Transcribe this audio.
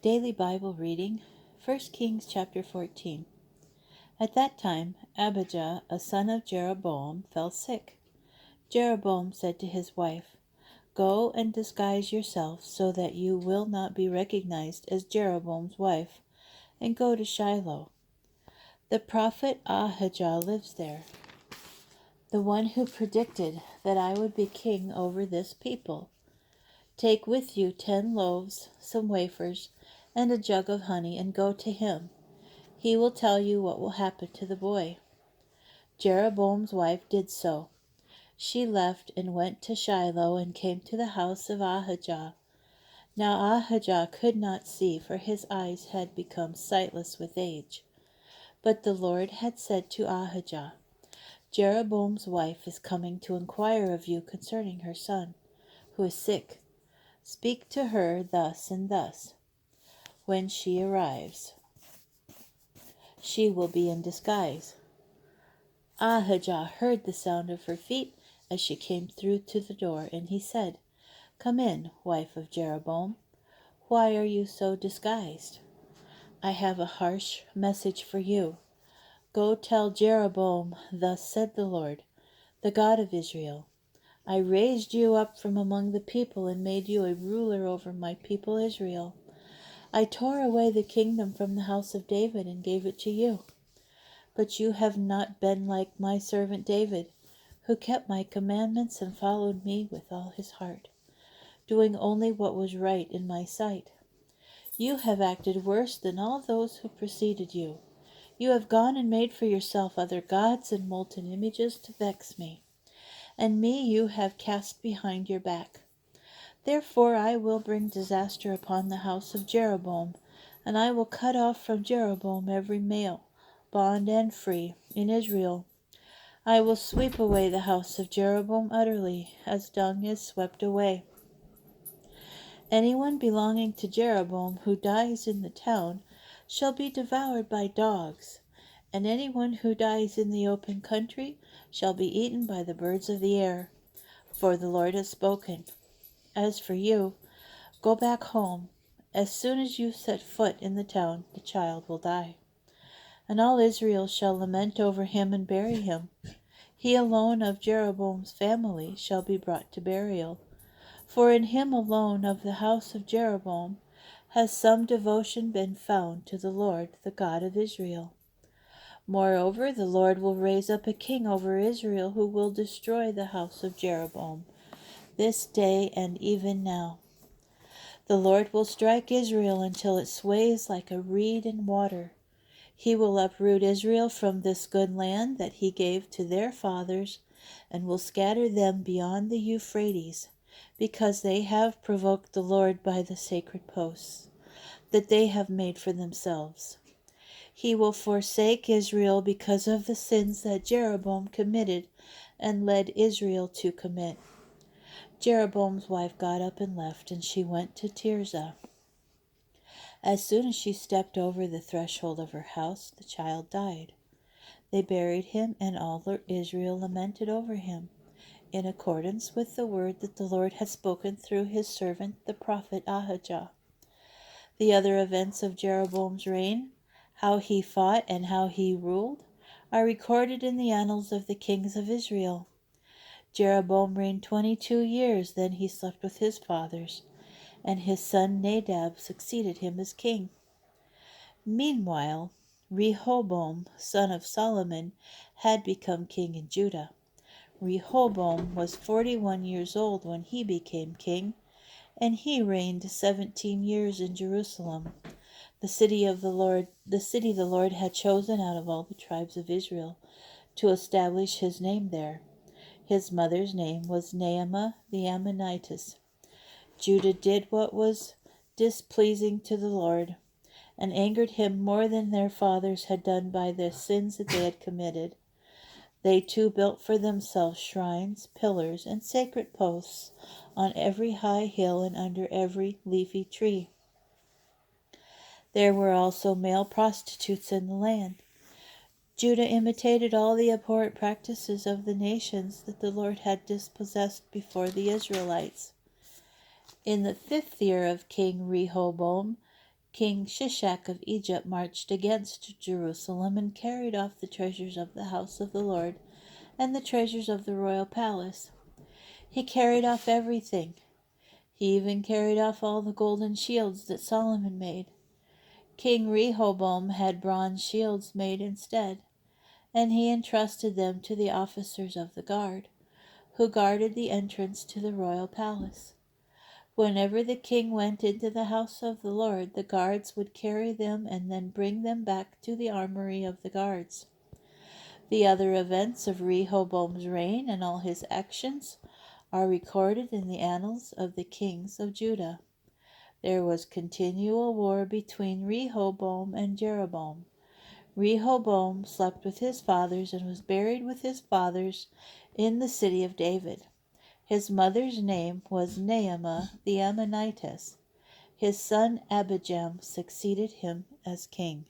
Daily Bible reading, 1 Kings chapter 14. At that time, Abijah, a son of Jeroboam, fell sick. Jeroboam said to his wife, "Go and disguise yourself so that you will not be recognized as Jeroboam's wife, and go to Shiloh. The prophet Ahijah lives there, the one who predicted that I would be king over this people. Take with you 10 loaves, some wafers, and a jug of honey, and go to him. He will tell you what will happen to the boy." Jeroboam's wife did so. She left and went to Shiloh and came to the house of Ahijah. Now Ahijah could not see, for his eyes had become sightless with age. But the Lord had said to Ahijah, "Jeroboam's wife is coming to inquire of you concerning her son, who is sick. Speak to her thus and thus. When she arrives, she will be in disguise." Ahijah heard the sound of her feet as she came through to the door, and he said, "Come in, wife of Jeroboam. Why are you so disguised? I have a harsh message for you. Go tell Jeroboam, thus said the Lord, the God of Israel, I raised you up from among the people and made you a ruler over my people Israel. I tore away the kingdom from the house of David and gave it to you. But you have not been like my servant David, who kept my commandments and followed me with all his heart, doing only what was right in my sight. You have acted worse than all those who preceded you. You have gone and made for yourself other gods and molten images to vex me, and me you have cast behind your back. Therefore I will bring disaster upon the house of Jeroboam, and I will cut off from Jeroboam every male, bond and free, in Israel. I will sweep away the house of Jeroboam utterly, as dung is swept away. Anyone belonging to Jeroboam who dies in the town shall be devoured by dogs, and anyone who dies in the open country shall be eaten by the birds of the air. For the Lord has spoken. As for you, go back home. As soon as you set foot in the town, the child will die. And all Israel shall lament over him and bury him. He alone of Jeroboam's family shall be brought to burial. For in him alone of the house of Jeroboam has some devotion been found to the Lord, the God of Israel. Moreover, the Lord will raise up a king over Israel who will destroy the house of Jeroboam, this day and even now. The Lord will strike Israel until it sways like a reed in water. He will uproot Israel from this good land that he gave to their fathers, and will scatter them beyond the Euphrates, because they have provoked the Lord by the sacred posts that they have made for themselves. He will forsake Israel because of the sins that Jeroboam committed and led Israel to commit. Jeroboam's wife got up and left, and she went to Tirzah. As soon as she stepped over the threshold of her house, the child died. They buried him, and all Israel lamented over him, in accordance with the word that the Lord had spoken through his servant the prophet Ahijah. The other events of Jeroboam's reign, how he fought and how he ruled, are recorded in the annals of the kings of Israel. Jeroboam reigned 22 years, then he slept with his fathers, and his son Nadab succeeded him as king. Meanwhile, Rehoboam, son of Solomon, had become king in Judah. Rehoboam was 41 years old when he became king, and he reigned 17 years in Jerusalem, the city the Lord had chosen out of all the tribes of Israel to establish his name there. His mother's name was Naamah the Ammonitess. Judah did what was displeasing to the Lord, and angered him more than their fathers had done by the sins that they had committed. They too built for themselves shrines, pillars, and sacred posts on every high hill and under every leafy tree. There were also male prostitutes in the land. Judah imitated all the abhorrent practices of the nations that the Lord had dispossessed before the Israelites. In the 5th year of King Rehoboam, King Shishak of Egypt marched against Jerusalem and carried off the treasures of the house of the Lord and the treasures of the royal palace. He carried off everything. He even carried off all the golden shields that Solomon made. King Rehoboam had bronze shields made instead, and he entrusted them to the officers of the guard, who guarded the entrance to the royal palace. Whenever the king went into the house of the Lord, the guards would carry them and then bring them back to the armory of the guards. The other events of Rehoboam's reign and all his actions are recorded in the annals of the kings of Judah. There was continual war between Rehoboam and Jeroboam. Rehoboam slept with his fathers and was buried with his fathers in the city of David. His mother's name was Naamah the Ammonitess. His son Abijam succeeded him as king.